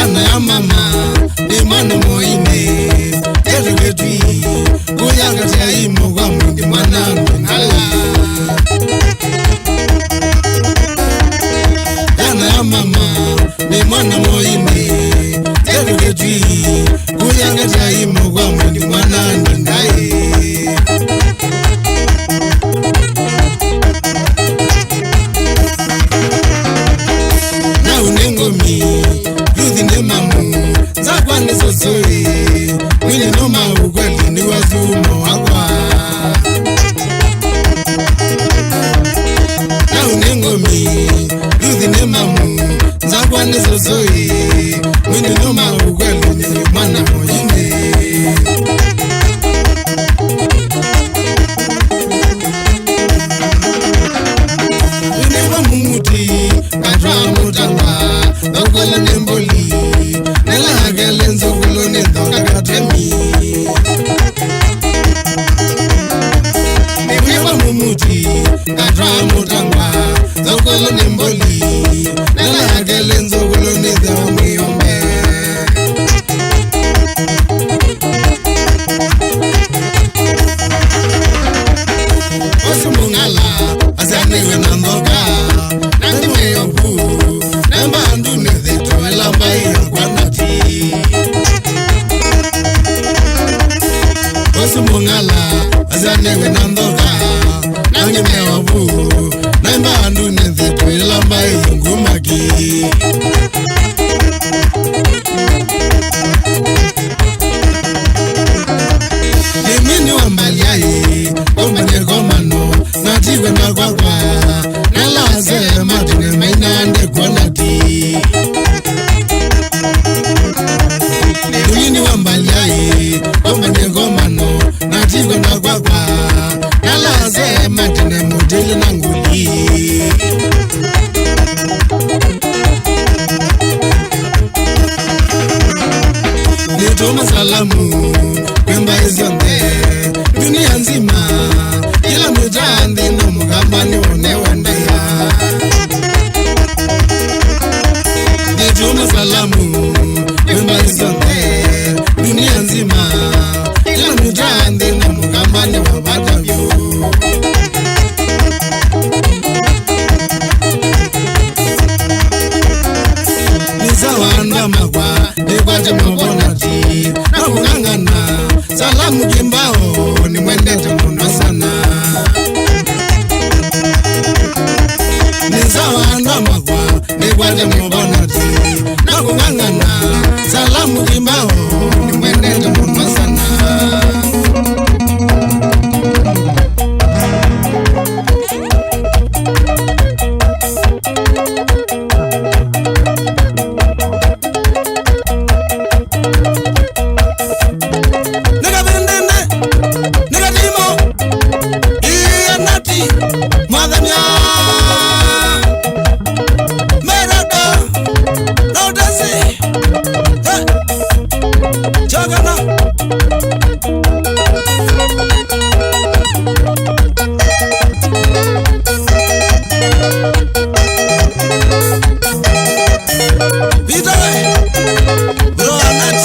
yana ya mama ni mwana moine yetu ketui kuyanga chai mogwa mwindi mwana nala yana ya mama ni mwana moine yetu ketui kuyanga chai mogwa mwindi mwana ndai na unengomi yuthi ne mamu zakwane sosoi mwili noma ukweli ni wazumo wakwa na unengomi yuthi ne mamu zakwane sosoi mwili noma ukweli ni mwana moyine unewa mumuti katwa mutanga dokola nemboli nela hagele nzokolo nendoka katemi unewa mumuti katwa mutanga dokola nemboli nela hagele nzokolo nendoka mwiyombe osumungala asanewe nandoka naniwe yoku namba andu nezeto elamba yangwanati osumungala asanewe nandoka naniwe yoku namba andu nezeto elamba yangumaki nimini wambaliaye omanye komano natiwe nakwakwa nalaze matine mainande kwanati nimini wambaliaye omanye komano natiwe nakwakwa nalaze matine mutili nanguli nituma salamu kwemba izonde dunia nzima ila mujandi na mugambani onewendea nituma salamu kwemba izonde dunia nzima ila mujandi na mugambani wabadavyo nizawanda magwa nikwaje mbonati na kungangana salamu jimbao ni mwendete muno sana nizawanda magwa nikwaje mbonati na kungangana salamu jimbao ni mwendete muno sana Bro, Anat,